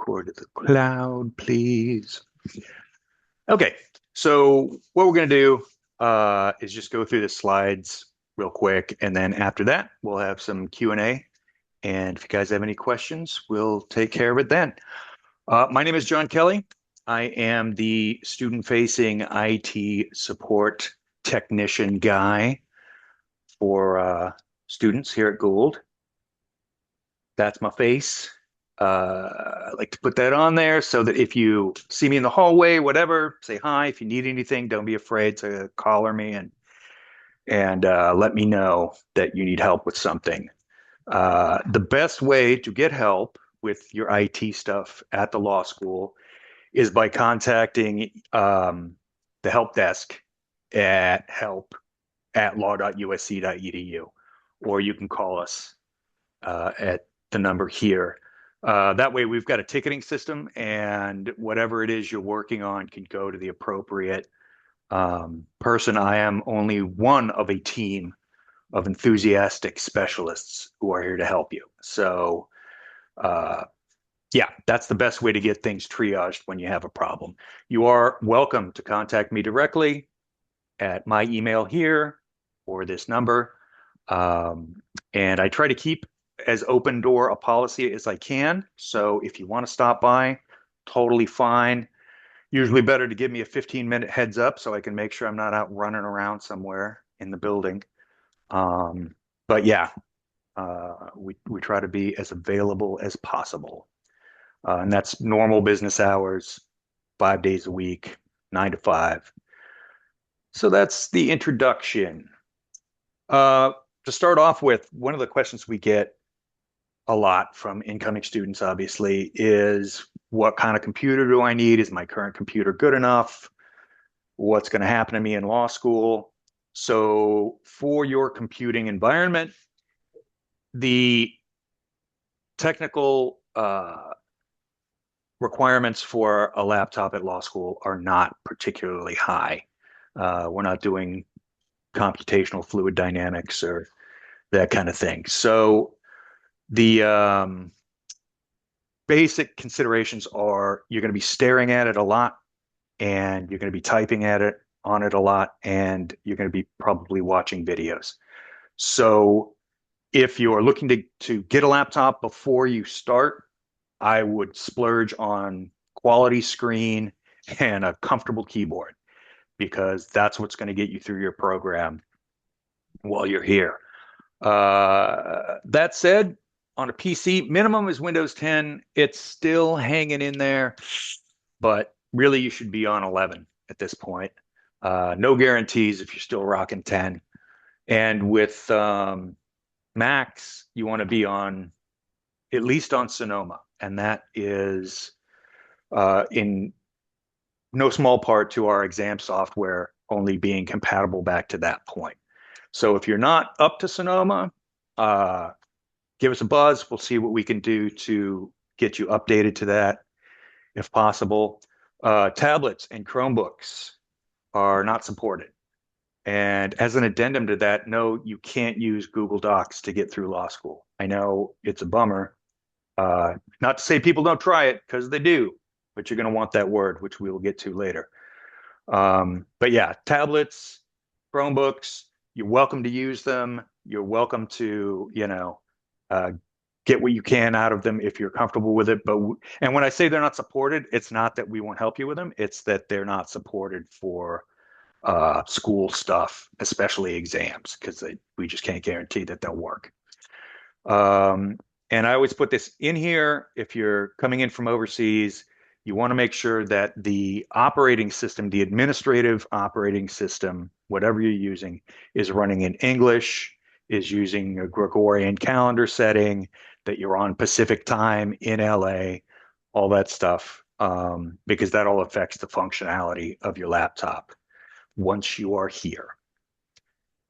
record to the cloud, please. Okay, so what we're going to do is just go through the slides real quick, and then after that, we'll have some Q&A. And if you guys have any questions, we'll take care of it then. My name is John Kelly. I am the student-facing IT support technician guy for students here at Gould. That's my face. I like to put that on there so that if you see me in the hallway, whatever, say hi. If you need anything, don't be afraid to collar me and let me know that you need help with something. The best way to get help with your IT stuff at the law school is by contacting the help desk at help@law.usc.edu, or you can call us at the number here. That way, we've got a ticketing system, and whatever it is you're working on can go to the appropriate person. I am only one of a team of enthusiastic specialists who are here to help you. So, yeah, that's the best way to get things triaged when you have a problem. You are welcome to contact me directly at my email here or this number. And I try to keep as open door a policy as I can. So if you want to stop by, totally fine. Usually better to give me a 15-minute heads up so I can make sure I'm not out running around somewhere in the building. But yeah, we try to be as available as possible. And that's normal business hours, 5 days a week, 9 to 5. So that's the introduction. To start off with, one of the questions we get a lot from incoming students, obviously, is what kind of computer do I need? Is my current computer good enough? What's going to happen to me in law school? So for your computing environment, the technical requirements for a laptop at law school are not particularly high. We're not doing computational fluid dynamics or that kind of thing. So the basic considerations are you're going to be staring at it a lot, and you're going to be typing on it a lot, and you're going to be probably watching videos. So if you're looking to get a laptop before you start, I would splurge on quality screen and a comfortable keyboard, because that's what's going to get you through your program while you're here. That said, on a PC, minimum is Windows 10. It's still hanging in there, but really you should be on 11 at this point. No guarantees if you're still rocking 10. And with Macs, you want to be on at least on Sonoma, and that is in no small part to our exam software only being compatible back to that point. So if you're not up to Sonoma, give us a buzz. We'll see what we can do to get you updated to that if possible. Tablets and Chromebooks are not supported. And as an addendum to that, no, you can't use Google Docs to get through law school. I know it's a bummer. Not to say people don't try it, because they do, but you're going to want that word, which we will get to later. But yeah, tablets, Chromebooks, you're welcome to use them. You're welcome to, get what you can out of them if you're comfortable with it. And when I say they're not supported, it's not that we won't help you with them. It's that they're not supported for school stuff, especially exams, because we just can't guarantee that they'll work. And I always put this in here. If you're coming in from overseas, you want to make sure that the operating system, the administrative operating system, whatever you're using, is running in English, is using a Gregorian calendar setting, that you're on Pacific time in LA, all that stuff, because that all affects the functionality of your laptop once you are here.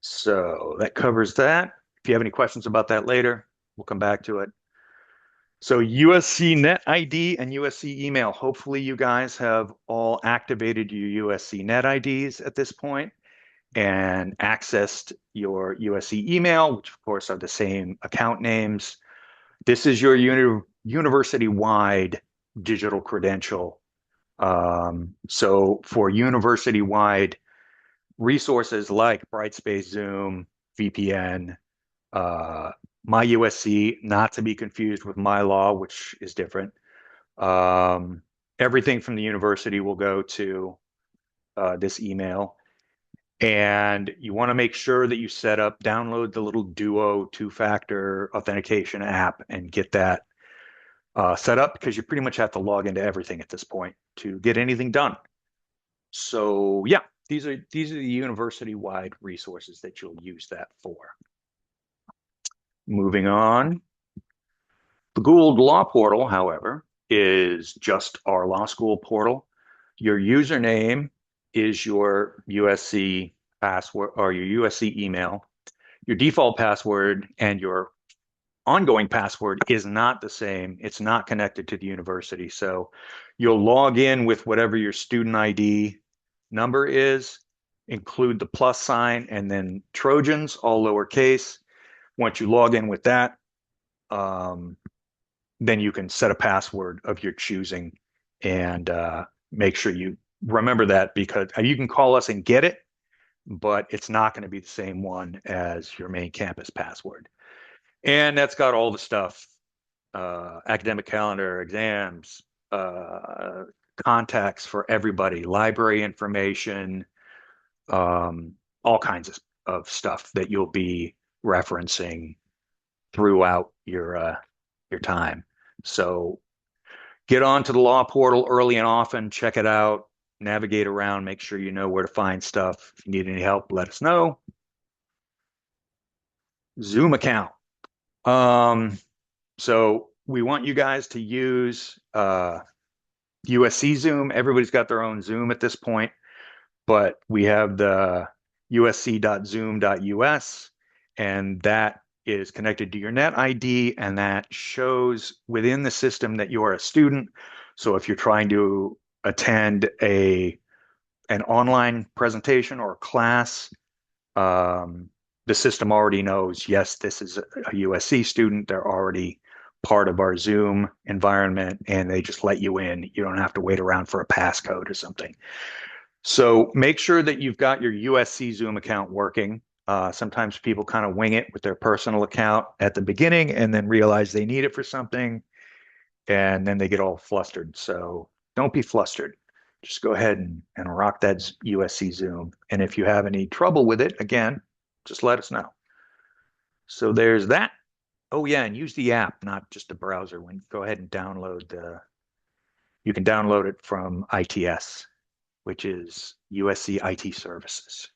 So that covers that. If you have any questions about that later, we'll come back to it. So USC Net ID and USC email. Hopefully you guys have all activated your USC Net IDs at this point and accessed your USC email, which of course are the same account names. This is your university-wide digital credential. So for university-wide resources like Brightspace, Zoom, VPN, my USC, not to be confused with my law, which is different. Um, Everything from the university will go to this email. And you want to make sure that you set up, download the little Duo two-factor authentication app and get that set up because you pretty much have to log into everything at this point to get anything done. So yeah, these are the university-wide resources that you'll use that for. Moving on, the Gould Law Portal, however, is just our law school portal. Your username is your USC password or your USC email. Your default password and your ongoing password is not the same. It's not connected to the university. So you'll log in with whatever your student ID number is, include the plus sign, and then Trojans, all lowercase. Once you log in with that, then you can set a password of your choosing and make sure you remember that because you can call us and get it, but it's not going to be the same one as your main campus password. And that's got all the stuff, academic calendar, exams, contacts for everybody, library information, all kinds of stuff that you'll be referencing throughout your time. So get onto the law portal early and often, check it out, navigate around, make sure you know where to find stuff. If you need any help, let us know. Zoom account. Um, so we want you guys to use USC Zoom. Everybody's got their own Zoom at this point, but we have the usc.zoom.us, and that is connected to your net ID, and that shows within the system that you are a student. So if you're trying to attend an online presentation or class, the system already knows, yes, this is a USC student. They're already part of our Zoom environment, and they just let you in. You don't have to wait around for a passcode or something. So make sure that you've got your USC Zoom account working. Sometimes people kind of wing it with their personal account at the beginning and then realize they need it for something, and then they get all flustered. So don't be flustered. Just go ahead and rock that USC Zoom. And if you have any trouble with it, again, just let us know. So there's that. Oh yeah, and use the app, not just the browser. When go ahead and you can download it from ITS, which is USC IT Services.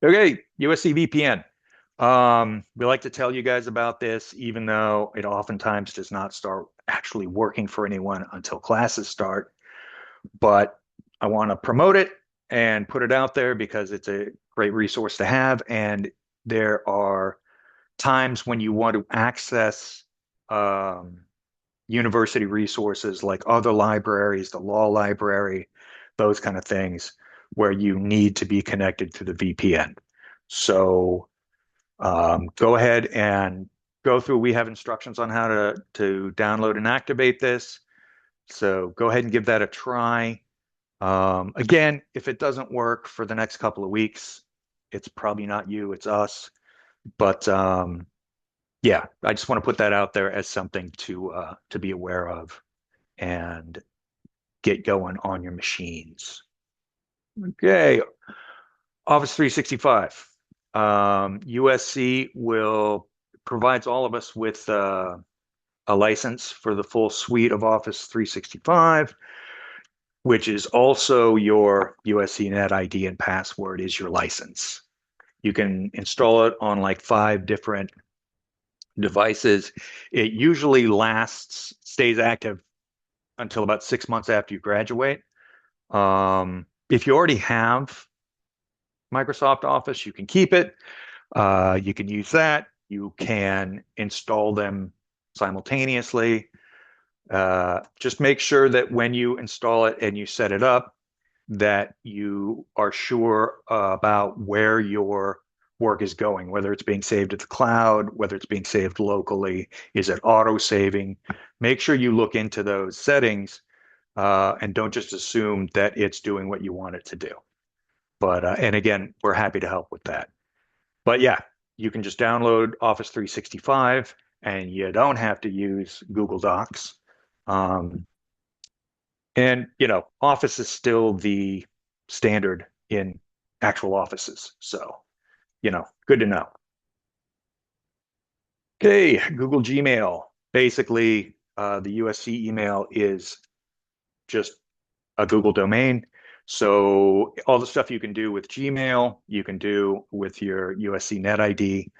Okay, USC VPN. We like to tell you guys about this, even though it oftentimes does not start actually working for anyone until classes start. But I want to promote it and put it out there because it's a great resource to have. And there are times when you want to access university resources like other libraries, the law library, those kind of things, where you need to be connected to the VPN. So go ahead and go through. We have instructions on how to download and activate this. So go ahead and give that a try. Again, if it doesn't work for the next couple of weeks, it's probably not you, it's us. But yeah, I just want to put that out there as something to be aware of and get going on your machines. Okay, Office 365. USC will provides all of us with a license for the full suite of Office 365, which is also your USC Net ID and password is your license. You can install it on like 5 different devices. It usually stays active until about 6 months after you graduate. If you already have Microsoft Office, you can keep it. You can use that. You can install them simultaneously. Just make sure that when you install it and you set it up, that you are sure about where your work is going, whether it's being saved at the cloud, whether it's being saved locally, is it auto saving? Make sure you look into those settings and don't just assume that it's doing what you want it to do. But and again, we're happy to help with that. But yeah, you can just download Office 365 and you don't have to use Google Docs. Um, and Office is still the standard in actual offices. So, good to know. Okay, Google Gmail. Basically, the USC email is just a Google domain. So all the stuff you can do with Gmail, you can do with your USC Net ID.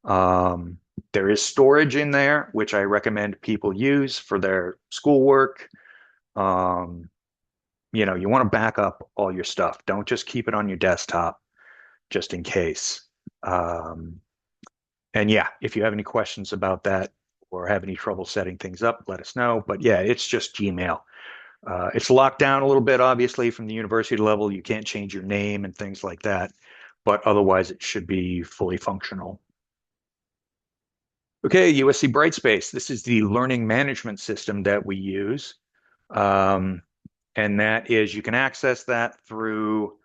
Um, there is storage in there, which I recommend people use for their schoolwork. Um, you want to back up all your stuff. Don't just keep it on your desktop just in case. Um, and yeah, if you have any questions about that or have any trouble setting things up, let us know. But yeah, it's just Gmail. It's locked down a little bit, obviously, from the university level. You can't change your name and things like that, but otherwise it should be fully functional. Okay, USC Brightspace. This is the learning management system that we use. Um, and that is, you can access that through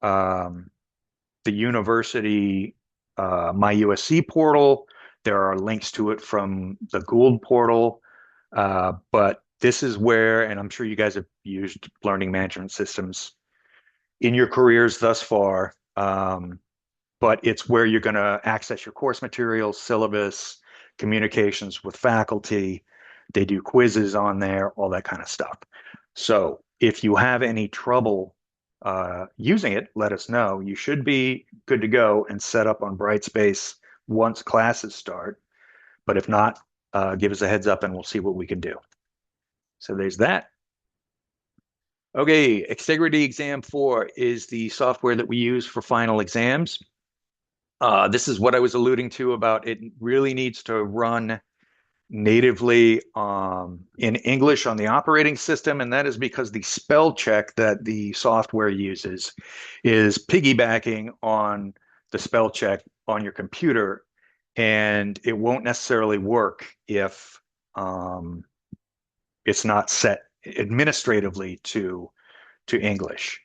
um, the university My USC portal. There are links to it from the Gould portal. But this is where, and I'm sure you guys have used learning management systems in your careers thus far, but it's where you're going to access your course materials, syllabus, communications with faculty. They do quizzes on there, all that kind of stuff. So if you have any trouble using it, let us know. You should be good to go and set up on Brightspace once classes start. But if not, give us a heads up and we'll see what we can do. So there's that. Okay, Extegrity Exam 4 is the software that we use for final exams. This is what I was alluding to about it really needs to run natively in English on the operating system, and that is because the spell check that the software uses is piggybacking on the spell check on your computer, and it won't necessarily work if it's not set administratively to English.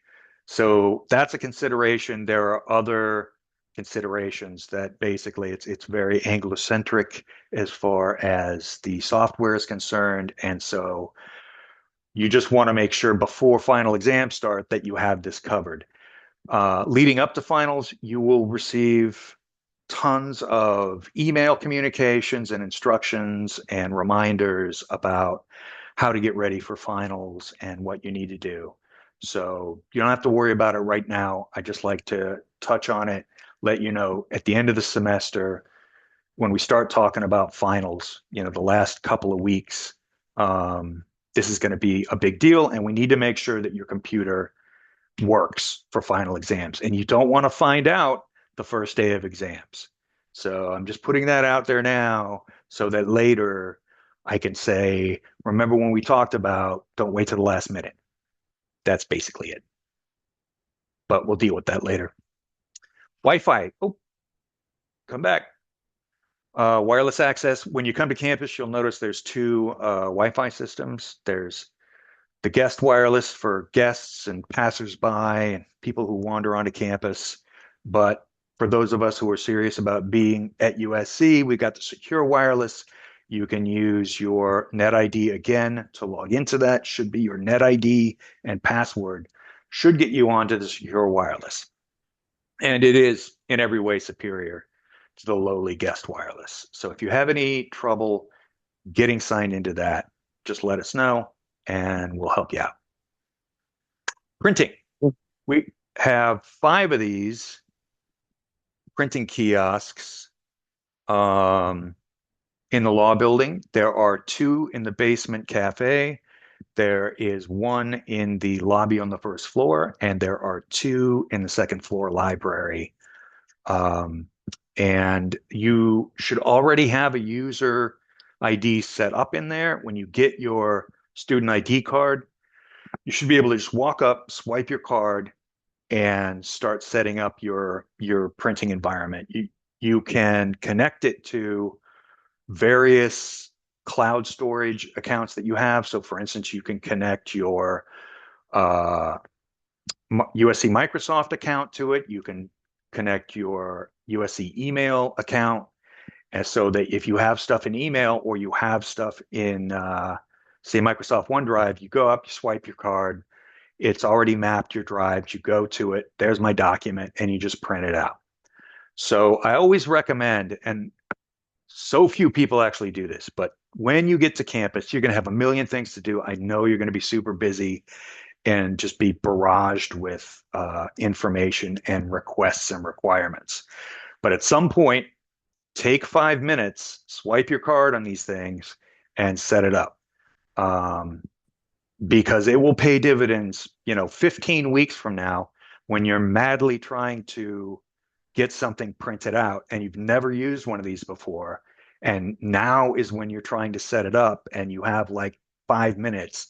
So that's a consideration. There are other considerations that basically it's very Anglo-centric as far as the software is concerned. And so you just want to make sure before final exams start that you have this covered. Leading up to finals, you will receive tons of email communications and instructions and reminders about how to get ready for finals and what you need to do. So you don't have to worry about it right now. I just like to touch on it, let you know at the end of the semester, when we start talking about finals, the last couple of weeks, this is going to be a big deal, and we need to make sure that your computer works for final exams. And you don't want to find out the first day of exams. So I'm just putting that out there now so that later I can say, remember when we talked about don't wait to the last minute. That's basically it. But we'll deal with that later. Wi-Fi. Oh, come back. Wireless access. When you come to campus, you'll notice there's two Wi-Fi systems. There's the guest wireless for guests and passersby and people who wander onto campus. But for those of us who are serious about being at USC, we've got the secure wireless. You can use your Net ID again to log into that. Should be your Net ID and password. Should get you onto the secure wireless. And it is in every way superior to the lowly guest wireless. So if you have any trouble getting signed into that, just let us know and we'll help you out. Printing. We have 5 of these printing kiosks in the law building. There are 2 in the basement cafe. There is 1 in the lobby on the first floor, and there are 2 in the second floor library. And you should already have a user ID set up in there. When you get your student ID card, you should be able to just walk up, swipe your card, and start setting up your printing environment. You can connect it to various cloud storage accounts that you have. So for instance, you can connect your uh, USC Microsoft account to it. You can connect your USC email account. And so that if you have stuff in email or you have stuff in, say, Microsoft OneDrive, you go up, you swipe your card, it's already mapped your drives, you go to it, there's my document, and you just print it out. So I always recommend, and so few people actually do this, but when you get to campus, you're going to have a million things to do. I know you're going to be super busy and just be barraged with information and requests and requirements. But at some point, take 5 minutes, swipe your card on these things, and set it up. Um, because it will pay dividends, 15 weeks from now when you're madly trying to get something printed out and you've never used one of these before. And now is when you're trying to set it up and you have like 5 minutes,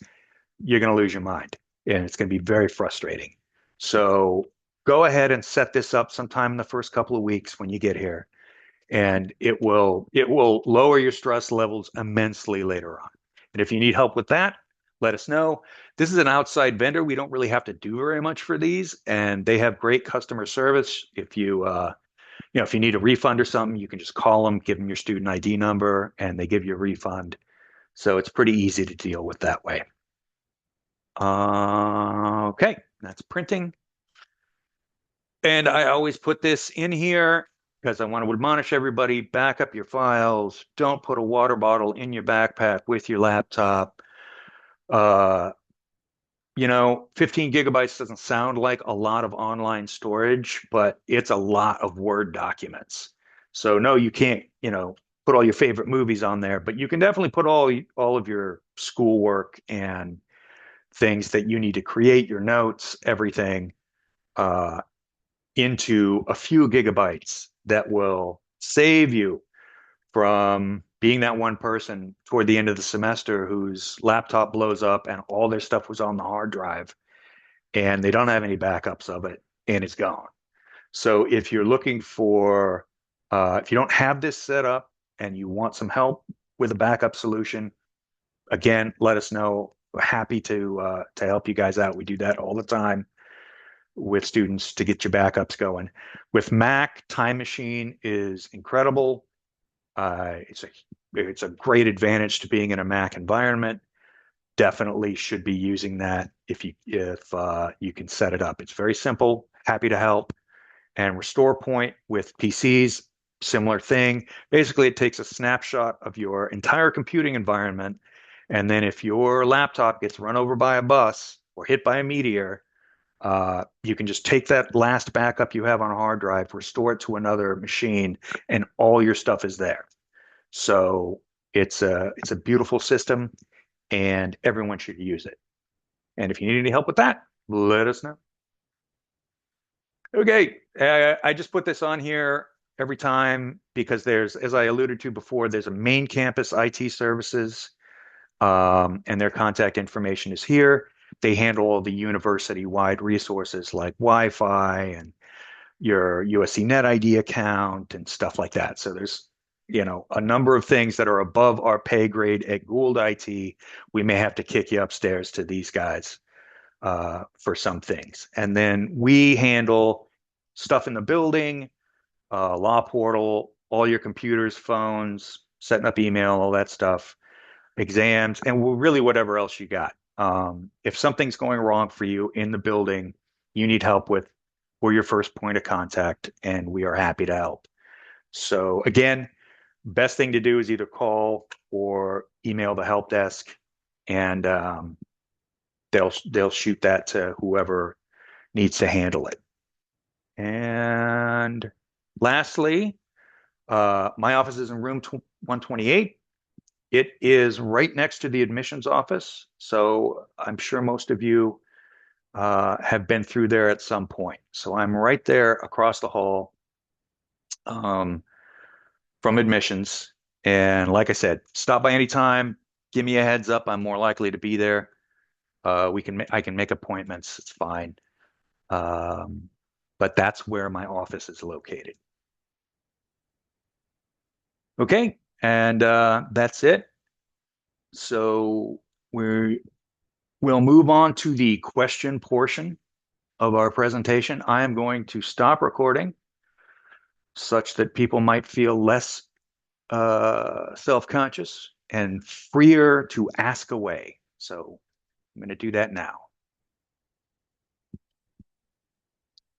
you're going to lose your mind and it's going to be very frustrating. So go ahead and set this up sometime in the first couple of weeks when you get here, and it will lower your stress levels immensely later on. And if you need help with that, let us know. This is an outside vendor. We don't really have to do very much for these, and they have great customer service. If you need a refund or something, you can just call them, give them your student ID number, and they give you a refund. So it's pretty easy to deal with that way. Okay, that's printing. And I always put this in here because I want to admonish everybody, back up your files. Don't put a water bottle in your backpack with your laptop. Uh, 15 gigabytes doesn't sound like a lot of online storage, but it's a lot of Word documents. So no, you can't, put all your favorite movies on there, but you can definitely put all of your schoolwork and things that you need to create, your notes, everything, uh, into a few gigabytes that will save you from being that one person toward the end of the semester whose laptop blows up and all their stuff was on the hard drive and they don't have any backups of it and it's gone. So if you don't have this set up and you want some help with a backup solution, again, let us know. We're happy to help you guys out. We do that all the time with students to get your backups going. With Mac, Time Machine is incredible. It's a great advantage to being in a Mac environment. Definitely should be using that if you can set it up. It's very simple. Happy to help. And Restore Point with PCs, similar thing. Basically, it takes a snapshot of your entire computing environment, and then if your laptop gets run over by a bus or hit by a meteor, you can just take that last backup you have on a hard drive, restore it to another machine, and all your stuff is there. So it's a beautiful system, and everyone should use it. And if you need any help with that, let us know. Okay, I just put this on here every time because as I alluded to before, there's a main campus IT services, and their contact information is here. They handle all the university-wide resources like Wi-Fi and your USC Net ID account and stuff like that. So there's, a number of things that are above our pay grade at Gould IT. We may have to kick you upstairs to these guys for some things. And then we handle stuff in the building, law portal, all your computers, phones, setting up email, all that stuff, exams, and really whatever else you got. If something's going wrong for you in the building, you need help with, we're your first point of contact, and we are happy to help. So again, best thing to do is either call or email the help desk, and they'll shoot that to whoever needs to handle it. And lastly, my office is in room 128. It is right next to the admissions office, so I'm sure most of you have been through there at some point. So I'm right there across the hall um, from admissions. And like I said, stop by anytime. Give me a heads up. I'm more likely to be there. I can make appointments. It's fine. Um, but that's where my office is located. Okay, and that's it. So we'll move on to the question portion of our presentation. I am going to stop recording such that people might feel less self-conscious and freer to ask away. So I'm going to do that now.